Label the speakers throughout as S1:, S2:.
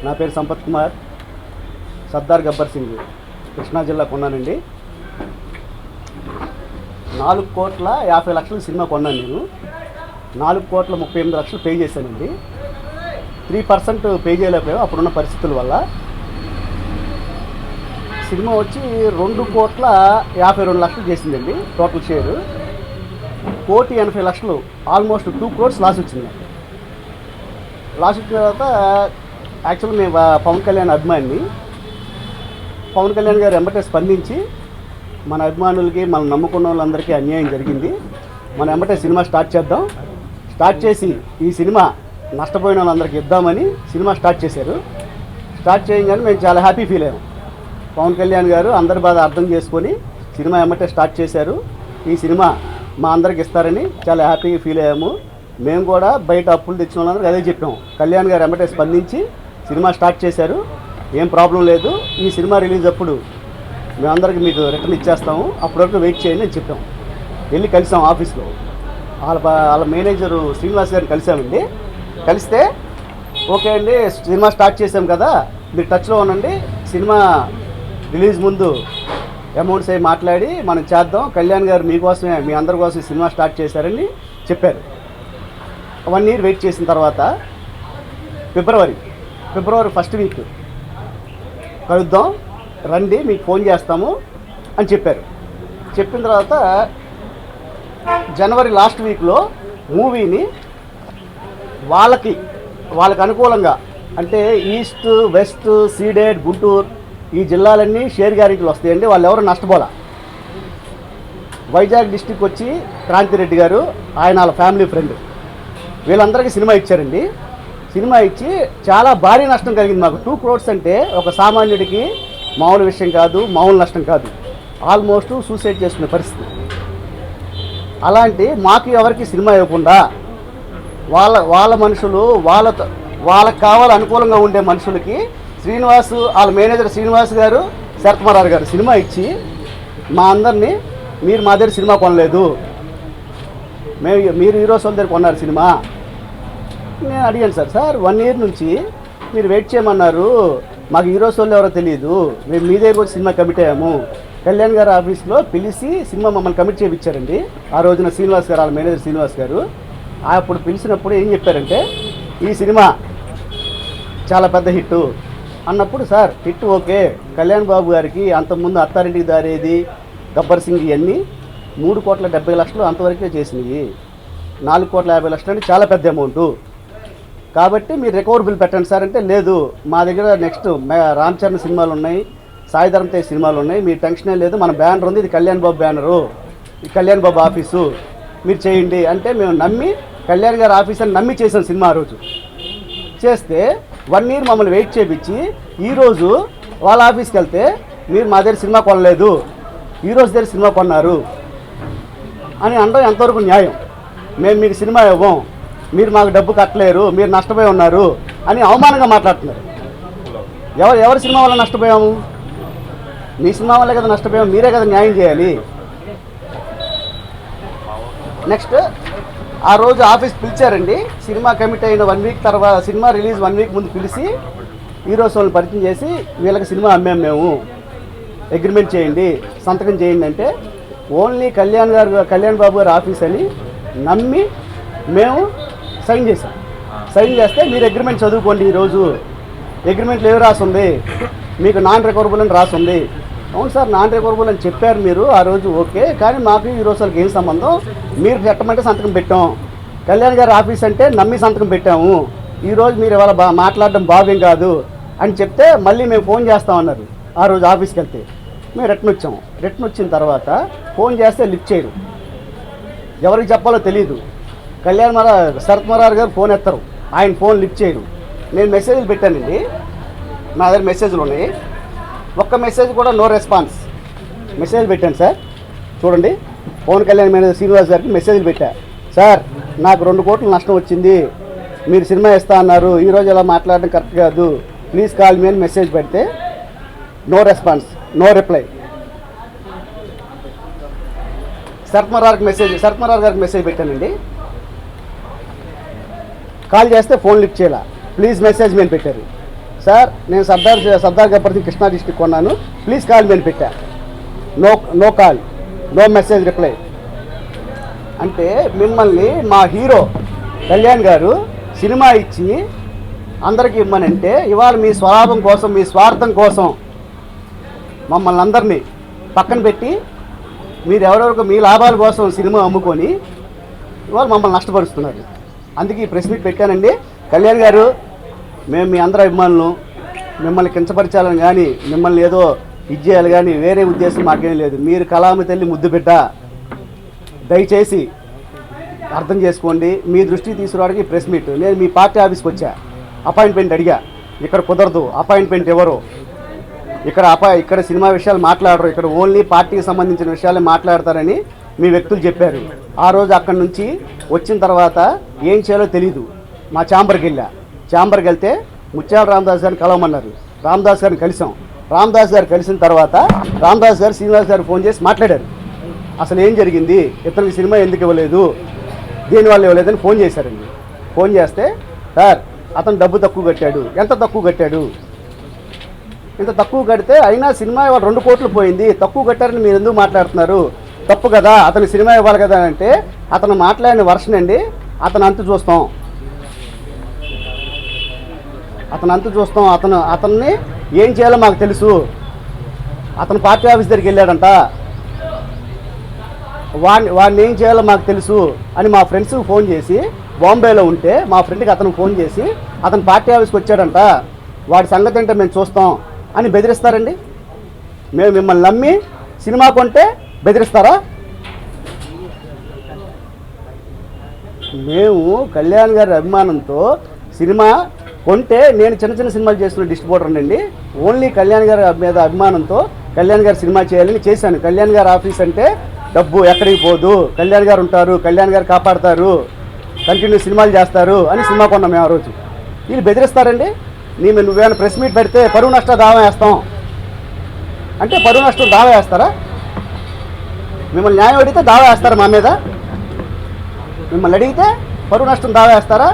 S1: నా పేరు సంపత్ కుమార్, సర్దార్ గబ్బర్ సింగ్, కృష్ణా జిల్లా కొన్నానండి. 4,50,00,000 సినిమా కొన్నాను నేను. 4,38,00,000 పే చేశానండి. 3% పే చేయలేకపోయాం అప్పుడున్న పరిస్థితుల వల్ల. సినిమా వచ్చి 2,52,00,000 చేసిందండి total share. 1,80,00,000 almost 2 crores loss వచ్చింది. లాస్ వచ్చిన తర్వాత యాక్చువల్గా మేము పవన్ కళ్యాణ్ అభిమాని. పవన్ కళ్యాణ్ గారు వెంబటే స్పందించి మన అభిమానులకి మనం నమ్ముకున్న వాళ్ళందరికీ అన్యాయం జరిగింది, మనం వెంబటే సినిమా స్టార్ట్ చేద్దాం, స్టార్ట్ చేసి ఈ సినిమా నష్టపోయిన వాళ్ళందరికీ ఇద్దామని సినిమా స్టార్ట్ చేశారు. స్టార్ట్ చేయగానే మేము చాలా హ్యాపీ ఫీల్ అయ్యాం. పవన్ కళ్యాణ్ గారు అందరి బాధ అర్థం చేసుకొని సినిమా వెంబటే స్టార్ట్ చేశారు. ఈ సినిమా మా అందరికి ఇస్తారని చాలా హ్యాపీగా ఫీల్ అయ్యాము. మేము కూడా బయట అప్పులు తెచ్చిన వాళ్ళందరికీ అదే చెప్పాం. కళ్యాణ్ గారు వెంబటే స్పందించి సినిమా స్టార్ట్ చేశారు, ఏం ప్రాబ్లం లేదు, ఈ సినిమా రిలీజ్ అప్పుడు మేమందరికీ మీకు రిటర్న్ ఇచ్చేస్తాము, అప్పటి వరకు వెయిట్ చేయండి అని చెప్పాం. వెళ్ళి కలిసాం ఆఫీస్లో. వాళ్ళ మేనేజరు శ్రీనివాస్ గారిని కలిసామండి. కలిస్తే ఓకే అండి సినిమా స్టార్ట్ చేసాం కదా, మీరు టచ్లో ఉండండి, సినిమా రిలీజ్ ముందు అమౌంట్స్ అవి మాట్లాడి మనం చేద్దాం, కళ్యాణ్ గారు మీకోసమే మీ అందరి కోసం సినిమా స్టార్ట్ చేశారని చెప్పారు. 1 year వెయిట్ చేసిన తర్వాత ఫిబ్రవరి 1st వీక్ కలుద్దాం రండి మీకు ఫోన్ చేస్తాము అని చెప్పారు. చెప్పిన తర్వాత జనవరి లాస్ట్ వీక్లో మూవీని వాళ్ళకి అనుకూలంగా అంటే ఈస్ట్, వెస్ట్, సీడెడ్, గుంటూరు ఈ జిల్లాలన్నీ షేర్ గ్యారెంటీలు వస్తాయండి. వాళ్ళు ఎవరు నష్టపోలా. వైజాగ్ డిస్టిక్ వచ్చి క్రాంతిరెడ్డి గారు, ఆయన వాళ్ళ ఫ్యామిలీ ఫ్రెండ్, వీళ్ళందరికీ సినిమా ఇచ్చారండి. సినిమా ఇచ్చి చాలా భారీ నష్టం కలిగింది మాకు. 2 crores అంటే ఒక సామాన్యుడికి మామూలు విషయం కాదు, మామూలు నష్టం కాదు. ఆల్మోస్ట్ సూసైడ్ చేసుకునే పరిస్థితి. అలాంటి మాకు ఎవరికి సినిమా ఇవ్వకుండా వాళ్ళ మనుషులు వాళ్ళకి కావాలి అనుకూలంగా ఉండే మనుషులకి శ్రీనివాస్, వాళ్ళ మేనేజర్ శ్రీనివాస్ గారు, శరత్మరారు గారు సినిమా ఇచ్చి మా అందరినీ మీరు మా దగ్గర సినిమా కొనలేదు, మీరు హీరోస్ వాళ్ళ దగ్గర కొన్నారు సినిమా. నేను అడిగాను సార్ 1 year నుంచి మీరు వెయిట్ చేయమన్నారు, మాకు హీరోస్ వాళ్ళు ఎవరో తెలియదు, మేము మీ దగ్గర వచ్చి సినిమా కమిట్ అయ్యాము. కళ్యాణ్ గారు ఆఫీస్లో పిలిచి సినిమా మమ్మల్ని కమిట్ చేయించారండి. ఆ రోజున శ్రీనివాస్ గారు, వాళ్ళ మేనేజర్ శ్రీనివాస్ గారు అప్పుడు పిలిచినప్పుడు ఏం చెప్పారంటే ఈ సినిమా చాలా పెద్ద హిట్ అన్నప్పుడు, sir hit okay, Kalyan Babu గారికి అంతకుముందు అత్తారింటికి దారేది, గబ్బర్ సింగ్ ఇవన్నీ 3,70,00,000 అంతవరకే చేసినాయి. 4,50,00,000 అంటే చాలా పెద్ద అమౌంట్, కాబట్టి మీరు రికవరబుల్ పెట్టండి సార్ అంటే, లేదు మా దగ్గర నెక్స్ట్ రామ్ చరణ్ సినిమాలు ఉన్నాయి, సాయి ధరమ్ తేజ్ సినిమాలు ఉన్నాయి, మీ టెన్షనే లేదు, మన బ్యానర్ ఉంది, ఇది కళ్యాణ్ బాబు బ్యానరు, ఇది కళ్యాణ్ బాబు ఆఫీసు, మీరు చేయండి అంటే మేము నమ్మి కళ్యాణ్ గారి ఆఫీస్ అని నమ్మి చేసాం సినిమా. ఆ రోజు చేస్తే 1 year మమ్మల్ని వెయిట్ చేయించి ఈరోజు వాళ్ళ ఆఫీస్కి వెళ్తే మీరు మా దగ్గర సినిమా కొనలేదు, హీరోస్ దగ్గర సినిమా కొన్నారు అని అనడం ఎంతవరకు న్యాయం? మేము మీకు సినిమా ఇవ్వం, మీరు మాకు డబ్బు కట్టలేరు, మీరు నష్టపోయి ఉన్నారు అని అవమానంగా మాట్లాడుతున్నారు. ఎవరి సినిమా వల్ల నష్టపోయాము? మీ సినిమా వల్లే కదా నష్టపోయాము, మీరే కదా న్యాయం చేయాలి. నెక్స్ట్ ఆ రోజు ఆఫీస్ పిలిచారండి. సినిమా కమిట్ అయిన 1 week తర్వాత, సినిమా రిలీజ్ 1 week ముందు పిలిచి హీరోస్ వాళ్ళని పరిచయం చేసి వీళ్ళకి సినిమా అమ్మాము, మేము అగ్రిమెంట్ చేయండి, సంతకం చేయండి అంటే ఓన్లీ కళ్యాణ్ బాబు గారు ఆఫీస్ అని నమ్మి మేము సైన్ చేసాం. సైన్ చేస్తే మీరు అగ్రిమెంట్ చదువుకోండి, ఈరోజు అగ్రిమెంట్లో ఏమి రాసుంది, మీకు నాన్ రికవరబుల్ అని రాసుంది. అవును సార్ నాన్ రికవరబుల్ అని చెప్పారు మీరు ఆ రోజు, ఓకే, కానీ మాకు ఈ రోజు వాళ్ళకి ఏం సంబంధం, మీరు పెట్టమంటే సంతకం పెట్టాం, కళ్యాణ్ గారి ఆఫీస్ అంటే నమ్మి సంతకం పెట్టాము, ఈరోజు మీరు ఇవాళ మాట్లాడడం బాగేం కాదు అని చెప్తే మళ్ళీ మేము ఫోన్ చేస్తామన్నారు. ఆ రోజు ఆఫీస్కి వెళ్తే మేము రిటర్న్ వచ్చాము. రిటర్న్ వచ్చిన తర్వాత ఫోన్ చేస్తే లిఫ్ట్ చేయరు, ఎవరికి చెప్పాలో తెలియదు. శరత్మరారు గారు ఫోన్ ఎత్తరు, ఆయన ఫోన్ లిఫ్ట్ చేయరు. నేను మెసేజ్లు పెట్టానండి, నా దగ్గర మెసేజ్లు ఉన్నాయి, ఒక్క మెసేజ్ కూడా నో రెస్పాన్స్. మెసేజ్ పెట్టాను సార్, చూడండి, పవన్ కళ్యాణ్ మేనేజర్ శ్రీనివాస్ గారికి మెసేజ్లు పెట్టా, సార్ నాకు 2 కోట్ల నష్టం వచ్చింది, మీరు సినిమా ఇస్తా అన్నారు, ఈరోజు ఇలా మాట్లాడడం కరెక్ట్ కాదు, ప్లీజ్ కాల్ మీ అని మెసేజ్ పెడితే no response, no reply. Sharath Marar గారికి మెసేజ్ పెట్టానండి, కాల్ చేస్తే ఫోన్ లిఫ్ట్ చేయాల, ప్లీజ్ మెసేజ్ మీద పెట్టారు. సార్ నేను సర్దార్ గబ్బర్ సింగ్ కృష్ణా డిస్ట్రిక్ట్ కొన్నాను, ప్లీజ్ కాల్ మీ అని పెట్టా. No call, no message reply. అంటే మిమ్మల్ని మా హీరో కళ్యాణ్ గారు సినిమా ఇచ్చి అందరికీ ఇమ్మనంటే ఇవాళ మీ స్వలాభం కోసం, మీ స్వార్థం కోసం మమ్మల్ని అందరినీ పక్కన పెట్టి మీరు ఎవరెవరికి మీ లాభాల కోసం సినిమా అమ్ముకొని ఇవాళ మమ్మల్ని నష్టపరుస్తున్నారు. అందుకే ఈ ప్రెస్ మీట్ పెట్టానండి. కళ్యాణ్ గారు, మేము మీ అందరి అభిమానులు, మిమ్మల్ని కించపరచాలని కానీ మిమ్మల్ని ఏదో ఇది చేయాలి కానీ వేరే ఉద్దేశం మాకేం లేదు. మీరు కళామ తల్లి ముద్దు బిడ్డ, దయచేసి అర్థం చేసుకోండి. మీ దృష్టికి తీసుకురావడానికి ప్రెస్ మీట్. నేను మీ పార్టీ ఆఫీస్కి వచ్చా, అపాయింట్మెంట్ అడిగా, ఇక్కడ కుదరదు, అపాయింట్మెంట్ ఎవరు, ఇక్కడ సినిమా విషయాలు మాట్లాడరు, ఇక్కడ ఓన్లీ పార్టీకి సంబంధించిన విషయాలే మాట్లాడతారని మీ వ్యక్తులు చెప్పారు. ఆ రోజు అక్కడి నుంచి వచ్చిన తర్వాత ఏం చేయాలో తెలీదు. మా ఛాంబర్కి వెళ్తే ముత్యాల రామదాస్ గారిని కలవమన్నారు. రామదాస్ గారిని కలిసాం. రామదాస్ గారు కలిసిన తర్వాత రామదాస్ గారు శ్రీనివాస్ గారు ఫోన్ చేసి మాట్లాడారు. అసలు ఏం జరిగింది, ఇతనికి సినిమా ఎందుకు ఇవ్వలేదు, దేనివల్ల ఇవ్వలేదని ఫోన్ చేశారండి. ఫోన్ చేస్తే సార్ అతను డబ్బు తక్కువ కట్టాడు. ఎంత తక్కువ కట్టాడు? ఇంత తక్కువ కడితే అయినా సినిమా ఇవాళ 2 కోట్లు పోయింది, తక్కువ కట్టారని మీరు ఎందుకు మాట్లాడుతున్నారు, తప్పు కదా, అతను సినిమా ఇవ్వాలి కదా అంటే అతను మాట్లాడిన వర్షన్ అండి. అతను అంతు చూస్తాం, అతన్ని ఏం చేయాలో మాకు తెలుసు. అతను పార్టీ ఆఫీస్ దగ్గరికి వెళ్ళాడంట, వాడిని ఏం చేయాలో మాకు తెలుసు అని మా ఫ్రెండ్స్కి ఫోన్ చేసి, బాంబేలో ఉంటే మా ఫ్రెండ్కి అతను ఫోన్ చేసి అతను పార్టీ ఆఫీస్కి వచ్చాడంట, వాడి సంగతి అంటే మేము చూస్తాం అని బెదిరిస్తారండి. మేము మిమ్మల్ని నమ్మి సినిమా కొంటే బెదిరిస్తారా? మేము కళ్యాణ్ గారి అభిమానంతో సినిమా కొంటే, నేను చిన్న సినిమాలు చేస్తున్న డిస్ట్రిబ్యూటర్ అండి. ఓన్లీ కళ్యాణ్ గారి మీద అభిమానంతో కళ్యాణ్ గారు సినిమా చేయాలని చేశాను. కళ్యాణ్ గారి ఆఫీస్ అంటే డబ్బు ఎక్కడికి పోదు, కళ్యాణ్ గారు ఉంటారు, కళ్యాణ్ గారు కాపాడతారు, కంటిన్యూ సినిమాలు చేస్తారు అని సినిమా కొన్నాం మేము ఆ రోజు. వీళ్ళు బెదిరిస్తారండి. నువ్వేమైనా ప్రెస్ మీట్ పెడితే పరువు నష్ట దావా వేస్తాం అంటే పరువు నష్టం దావా వేస్తారా? మిమ్మల్ని న్యాయం అడిగితే దావా వేస్తారా మా మీద? మిమ్మల్ని అడిగితే పరువు నష్టం దావా వేస్తారా?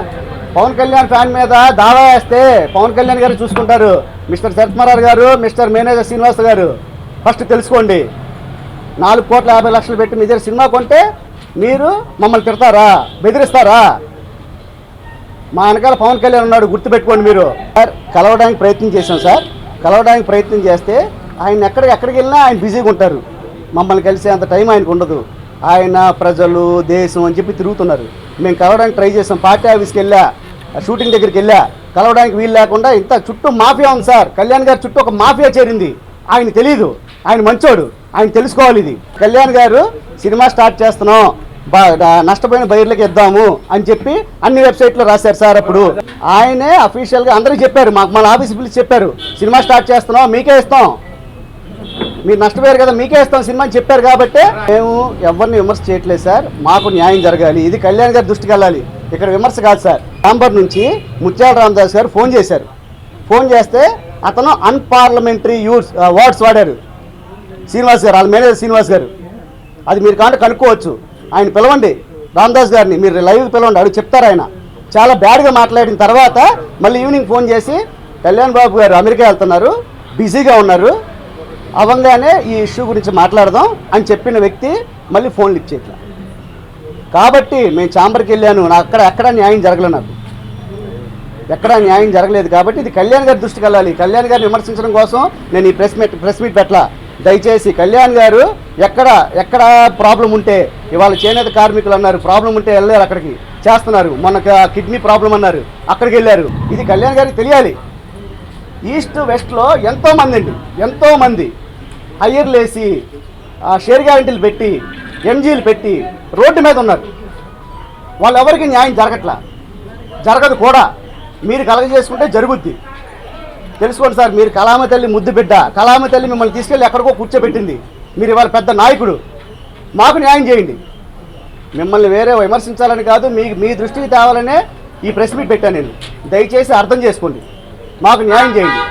S1: పవన్ కళ్యాణ్ ఫ్యాన్ మీద దావా వేస్తే పవన్ కళ్యాణ్ గారు చూసుకుంటారు. మిస్టర్ శరత్మరార్ గారు, మిస్టర్ మేనేజర్ శ్రీనివాస్ గారు, ఫస్ట్ తెలుసుకోండి. 4,50,00,000 పెట్టి మీ దగ్గర సినిమా కొంటే మీరు మమ్మల్ని తిడతారా, బెదిరిస్తారా? మా వెనకాల పవన్ కళ్యాణ్ ఉన్నాడు, గుర్తుపెట్టుకోండి. మీరు సార్ కలవడానికి ప్రయత్నం చేశాం సార్. కలవడానికి ప్రయత్నం చేస్తే ఆయన ఎక్కడికి వెళ్ళినా ఆయన బిజీగా ఉంటారు. మమ్మల్ని కలిసే అంత టైం ఆయనకు ఉండదు. ఆయన ప్రజలు, దేశం అని చెప్పి తిరుగుతున్నారు. మేము కలవడానికి ట్రై చేసాం. పార్టీ ఆఫీస్కి వెళ్ళా, షూటింగ్ దగ్గరికి వెళ్ళా, కలవడానికి వీలు లేకుండా ఇంత చుట్టూ మాఫియా ఉంది సార్. కళ్యాణ్ గారు చుట్టూ ఒక మాఫియా చేరింది. ఆయన తెలీదు, ఆయన మంచోడు, ఆయన తెలుసుకోవాలి. ఇది కళ్యాణ్ గారు సినిమా స్టార్ట్ చేస్తున్నాం, నష్టపోయిన బయర్లకి ఇద్దాము అని చెప్పి అన్ని వెబ్సైట్లో రాశారు సార్. అప్పుడు ఆయనే అఫీషియల్గా అందరికీ చెప్పారు, మన ఆఫీస్ పిలిచి చెప్పారు, సినిమా స్టార్ట్ చేస్తున్నాం, మీకే ఇస్తాం, మీరు నష్టపోయారు కదా, మీకే ఇస్తాం సినిమా అని చెప్పారు. కాబట్టి మేము ఎవరిని విమర్శ చేయట్లేదు సార్. మాకు న్యాయం జరగాలి, ఇది కళ్యాణ్ గారి దృష్టికి వెళ్ళాలి. ఇక్కడ విమర్శ కాదు సార్. ఛాంబర్ నుంచి ముత్యాల రామదాస్ గారు ఫోన్ చేశారు. ఫోన్ చేస్తే అతను అన్పార్లమెంటరీ వర్డ్స్ వాడారు శ్రీనివాస్ గారు, వాళ్ళ మేనేజర్ శ్రీనివాస్ గారు. అది మీరు కనుక్కోవచ్చు. ఆయన పిలవండి, రామదాస్ గారిని మీరు లైవ్ పిలవండి, అవి చెప్తారు. ఆయన చాలా బ్యాడ్గా మాట్లాడిన తర్వాత మళ్ళీ ఈవినింగ్ ఫోన్ చేసి కళ్యాణ్ బాబు గారు అమెరికా వెళ్తున్నారు, బిజీగా ఉన్నారు, అవంగానే ఈ ఇష్యూ గురించి మాట్లాడదాం అని చెప్పిన వ్యక్తి మళ్ళీ ఫోన్లు ఇచ్చేట్లా. కాబట్టి మేము ఛాంబర్కి వెళ్ళాను, నాకు ఎక్కడ న్యాయం జరగలేదు, నాకు ఎక్కడా న్యాయం జరగలేదు. కాబట్టి ఇది కళ్యాణ్ గారి దృష్టికి వెళ్ళాలి. కళ్యాణ్ గారిని విమర్శించడం కోసం నేను ఈ ప్రెస్ మీట్ పెట్టలా. దయచేసి కళ్యాణ్ గారు ఎక్కడ ప్రాబ్లం ఉంటే, ఇవాళ చేనేత కార్మికులు అన్నారు ప్రాబ్లం ఉంటే వెళ్ళారు, అక్కడికి చేస్తున్నారు. మనకు కిడ్నీ ప్రాబ్లం అన్నారు, అక్కడికి వెళ్ళారు. ఇది కళ్యాణ్ గారికి తెలియాలి. ఈస్ట్ వెస్ట్లో ఎంతోమంది హయ్యర్లు వేసి షేర్ గ్యారెంటీలు పెట్టి ఎంజీలు పెట్టి రోడ్డు మీద ఉన్నారు. వాళ్ళు ఎవరికి న్యాయం జరగదు కూడా. మీరు కలగజేసుకుంటే జరుగుద్ది. తెలుసుకోండి సార్. మీరు కళామ తల్లి ముద్దు బిడ్డ. కళామ తల్లి మిమ్మల్ని తీసుకెళ్ళి ఎక్కడికో కూర్చోబెట్టింది. మీరు ఇవాళ పెద్ద నాయకుడు, మాకు న్యాయం చేయండి. మిమ్మల్ని వేరే విమర్శించాలని కాదు, మీ దృష్టికి తేవాలనే ఈ ప్రెస్ మీట్ పెట్టాను నేను. దయచేసి అర్థం చేసుకోండి, మాకు న్యాయం చేయండి.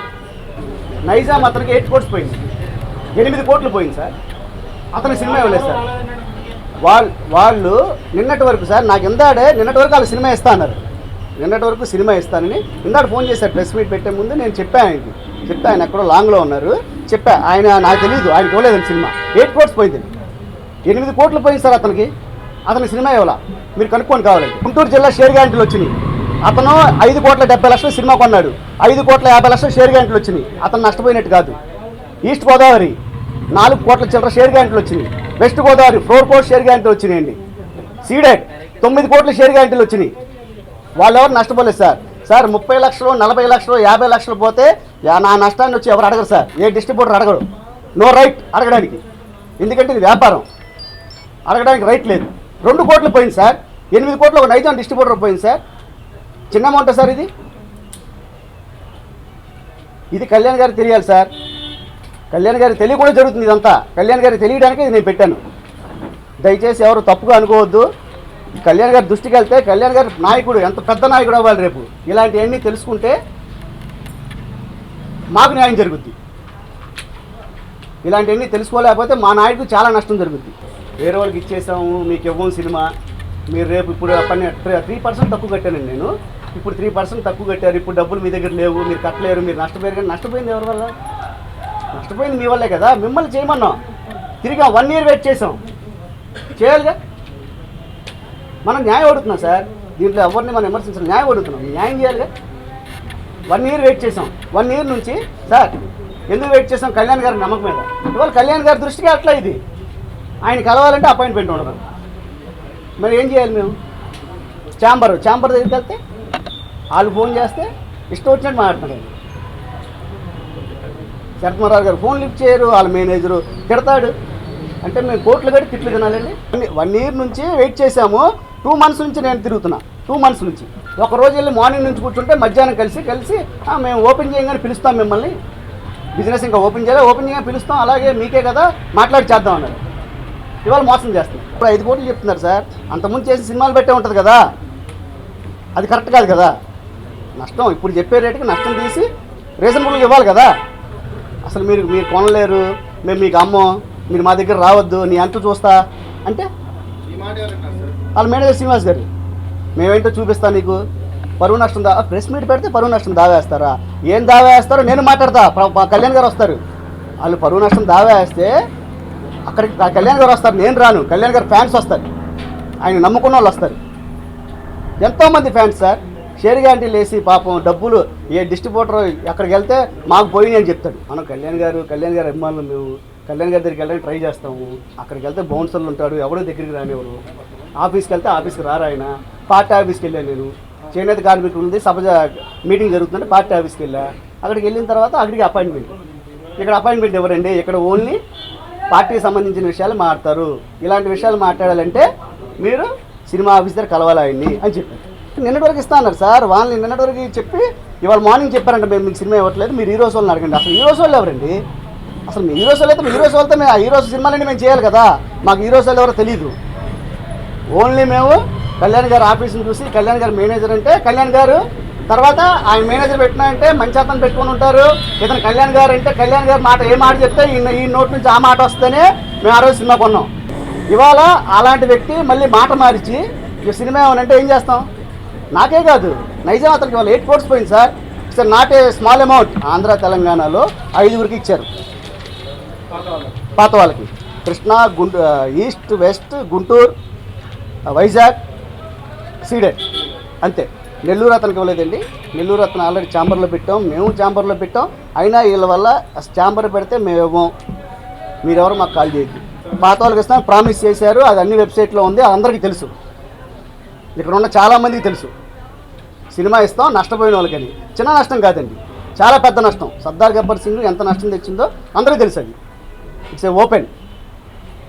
S1: నైజాం అతనికి 8 కోట్స్ పోయింది, 8 కోట్లు పోయింది సార్. అతని సినిమా ఇవ్వలేదు సార్. వాళ్ళు నిన్నటి వరకు సార్, నాకు నిన్నటి వరకు వాళ్ళు సినిమా ఇస్తా అన్నారు. నిన్నటి వరకు సినిమా ఇస్తానని ఇందాక ఫోన్ చేశారు ప్రెస్ మీట్ పెట్టే ముందు. నేను చెప్పాను ఆయనకి, చెప్తే ఆయన ఎక్కడో లాంగ్లో ఉన్నారు. చెప్పా, ఆయన నాకు తెలియదు, ఆయన పోలేదండి సినిమా. 8 crores పోయింది, 8 కోట్లు పోయింది సార్ అతనికి. అతని సినిమా ఇవ్వాల, మీరు కనుక్కొని కావాలండి. గుంటూరు జిల్లా షేర్ గ్యారెంటీలు వచ్చినాయి. అతను 5,70,00,000 సినిమా కొన్నాడు, 5,50,00,000 షేర్ గ్యారెంటీలు వచ్చినాయి. అతను నష్టపోయినట్టు కాదు. ఈస్ట్ గోదావరి 4 కోట్ల చిల్లర షేర్ గ్యారెంటీలు వచ్చినాయి. వెస్ట్ గోదావరి 4 crores షేర్ గ్యారెంటీలు వచ్చినాయండి. సీడెడ్ 9 కోట్ల షేర్ గ్యారెంటీలు వచ్చినాయి. వాళ్ళు ఎవరు నష్టపోలేదు సార్. 30 లక్షలు, 40 లక్షలు, 50 లక్షలు పోతే నా నష్టాన్ని వచ్చి ఎవరు అడగరు సార్. ఏ డిస్ట్రిబ్యూటర్ అడగడు. నో రైట్ అడగడానికి, ఎందుకంటే ఇది వ్యాపారం, అడగడానికి రైట్ లేదు. 2 కోట్లు పోయింది సార్, 8 కోట్లు ఒక నైజాం డిస్ట్రిబ్యూటర్ పోయింది సార్. చిన్న అమౌంట్ సార్ ఇది. ఇది కళ్యాణ్ గారికి తెలియాలి సార్. కళ్యాణ్ గారికి తెలియకుండా జరుగుతుంది ఇదంతా. కళ్యాణ్ గారికి తెలియడానికి ఇది నేను పెట్టాను. దయచేసి ఎవరు తప్పుగా అనుకోవద్దు. కళ్యాణ్ గారి దృష్టికి వెళ్తే కళ్యాణ్ గారి నాయకుడు ఎంత పెద్ద నాయకుడు అవ్వాలి రేపు. ఇలాంటివన్నీ తెలుసుకుంటే మాకు న్యాయం జరుగుద్ది. ఇలాంటివన్నీ తెలుసుకోలేకపోతే మా నాయకుడు చాలా నష్టం జరుగుద్ది. వేరే వాళ్ళకి ఇచ్చేసాము, మీకు ఇవ్వం సినిమా, మీరు రేపు ఇప్పుడు 3% తక్కువ కట్టానండి నేను. ఇప్పుడు 3% తక్కువ కట్టారు, ఇప్పుడు డబ్బులు మీ దగ్గర లేవు, మీరు కట్టలేరు, మీరు నష్టపోయారు. కానీ నష్టపోయింది ఎవరి వల్ల? నష్టపోయింది మీ వల్లే కదా. మిమ్మల్ని చేయమన్నాం, తిరిగా 1 year వెయిట్ చేసాం, చేయాలిగా. మనం న్యాయం అడుగుతున్నాం సార్, దీంట్లో ఎవరిని మనం విమర్శించాలి, న్యాయం అడుగుతున్నాం, న్యాయం చేయాలిగా. 1 year వెయిట్ చేసాం. 1 year నుంచి సార్ ఎందుకు వెయిట్ చేసాం? కళ్యాణ్ గారి నమ్మకం మీద. ఇవాళ కళ్యాణ్ గారి దృష్టికి అట్లా ఇది. ఆయన కలవాలంటే అపాయింట్మెంట్ ఉండదు. మరి ఏం చేయాలి మేము? ఛాంబర్ దగ్గరికి వెళ్తే వాళ్ళు ఫోన్ చేస్తే ఇష్టం వచ్చినట్టు మాట్లాడుతున్నారు. శరత్మరావు గారు ఫోన్ లిఫ్ట్ చేయరు, వాళ్ళ మేనేజరు తిడతాడు. అంటే మేము కోట్లు కట్టి తిట్లు తినాలండి. 1 year నుంచి వెయిట్ చేసాము. 2 months నుంచి నేను తిరుగుతున్నా. 2 months నుంచి ఒకరోజు వెళ్ళి మార్నింగ్ నుంచి కూర్చుంటే మధ్యాహ్నం కలిసి మేము ఓపెన్ చేయగానే పిలుస్తాం మిమ్మల్ని, బిజినెస్ ఇంకా ఓపెన్ చేయగానే పిలుస్తాం, అలాగే మీకే కదా మాట్లాడి చేద్దాం అన్నారు. ఇవాళ మోసం చేస్తున్నాం. ఇప్పుడు 5 కోట్లు చెప్తున్నారు సార్. అంతకుముందు చేసి సినిమాలు పెట్టే ఉంటుంది కదా, అది కరెక్ట్ కాదు కదా. నష్టం ఇప్పుడు చెప్పే రేటుకి నష్టం తీసి రీజనబుల్గా ఇవ్వాలి కదా. అసలు మీరు కొనలేరు, మేము మీకు అమ్మం, మీరు మా దగ్గర రావద్దు, నీ అంటూ చూస్తా అంటే వాళ్ళ మేనేజర్ శ్రీనివాస్ గారు మేమేంటో చూపిస్తాను నీకు. పరువు నష్టం ప్రెస్ మీట్ పెడితే పరువు నష్టం దావా వేస్తారా? ఏం దావా వేస్తారో నేను మాట్లాడతా. కళ్యాణ్ గారు వస్తారు, వాళ్ళు పరువు నష్టం దావా వేస్తే అక్కడికి కళ్యాణ్ గారు వస్తారు, నేను రాను. కళ్యాణ్ గారు ఫ్యాన్స్ వస్తారు, ఆయన నమ్ముకున్న వాళ్ళు వస్తారు. ఎంతోమంది ఫ్యాన్స్ సార్. షేర్ గ్యారెంటీలు వేసి పాపం డబ్బులు ఏ డిస్ట్రిబ్యూటర్ అక్కడికి వెళ్తే మాకు పోయినాయి అని చెప్తాడు. మనం కళ్యాణ్ గారు అభిమానులు, మేము కళ్యాణ్ గారి దగ్గరికి వెళ్ళడానికి ట్రై చేస్తాము. అక్కడికి వెళ్తే బౌన్సర్లు ఉంటాడు, ఎవడో దగ్గరికి రానివ్వరు. ఆఫీస్కి వెళ్తే ఆఫీస్కి రారు ఆయన. పార్టీ ఆఫీస్కి వెళ్ళాను నేను, చేనేత కార్మికులు ఉంది, సభ మీటింగ్ జరుగుతుందంటే పార్టీ ఆఫీస్కి వెళ్ళా. అక్కడికి వెళ్ళిన తర్వాత అక్కడికి అపాయింట్మెంట్. ఇక్కడ అపాయింట్మెంట్ ఎవరండి? ఇక్కడ ఓన్లీ పార్టీకి సంబంధించిన విషయాలు మాట్లాడతారు. ఇలాంటి విషయాలు మాట్లాడాలంటే మీరు సినిమా ఆఫీస్ దగ్గర కలవాలి ఆయన్ని అని చెప్పారు. నిన్నటి వరకు ఇస్తా అన్నారు సార్. వాళ్ళని నిన్నటి వరకు చెప్పి ఇవాళ మార్నింగ్ చెప్పారంటే మేము మీకు సినిమా ఇవ్వట్లేదు, మీరు హీరోస్ వాళ్ళని అడగండి. అసలు హీరోస్ వాళ్ళు ఎవరండి? అసలు మీ హీరోస్ వాళ్ళు అయితే మీ హీరోస్ వాళ్ళతో మేము ఆ హీరోస్ సినిమాలన్నీ మేము చేయాలి కదా. మాకు హీరోస్ వాళ్ళు ఎవరో తెలియదు. ఓన్లీ మేము కళ్యాణ్ గారు ఆఫీస్ని చూసి కళ్యాణ్ గారు మేనేజర్ అంటే కళ్యాణ్ గారు, తర్వాత ఆయన మేనేజర్ పెట్టినా అంటే మంచి అతను పెట్టుకొని ఉంటారు. ఇతను కళ్యాణ్ గారు అంటే కళ్యాణ్ గారు మాట ఏ మాట చెప్తే ఈ నోట్ నుంచి ఆ మాట వస్తేనే మేము ఆ రోజు సినిమా కొన్నాం. ఇవాళ అలాంటి వ్యక్తి మళ్ళీ మాట మార్చి ఈ సినిమా ఏమనంటే ఏం చేస్తాం? నాకే కాదు, నైజాం అతనికి వాళ్ళు 8 crores పోయింది sir. It's not a small amount. Andhra తెలంగాణలో 5గురికి ఇచ్చారు పాత వాళ్ళకి. Krishna, east, west, Guntur, Vizag, Ceded అంతే. నెల్లూరు అతనికి ఇవ్వలేదండి. నెల్లూరు అతను ఆల్రెడీ ఛాంబర్లో పెట్టాం, మేము ఛాంబర్లో పెట్టాం. అయినా వీళ్ళ వల్ల ఛాంబర్ పెడితే మేము ఇవ్వం, మీరెవరు మాకు కాల్ చేయొద్దు. పాత వాళ్ళకి ఇస్తాం ప్రామిస్ చేశారు. అది అన్ని వెబ్సైట్లో ఉంది, అందరికీ తెలుసు. ఇక్కడ ఉన్న చాలామందికి తెలుసు. సినిమా ఇస్తాం నష్టపోయిన వాళ్ళకని. చిన్న నష్టం కాదండి, చాలా పెద్ద నష్టం. సర్దార్ గబ్బర్ సింగ్ ఎంత నష్టం తెచ్చిందో అందరికీ తెలుసు. అది ఇట్స్ ఏ ఓపెన్.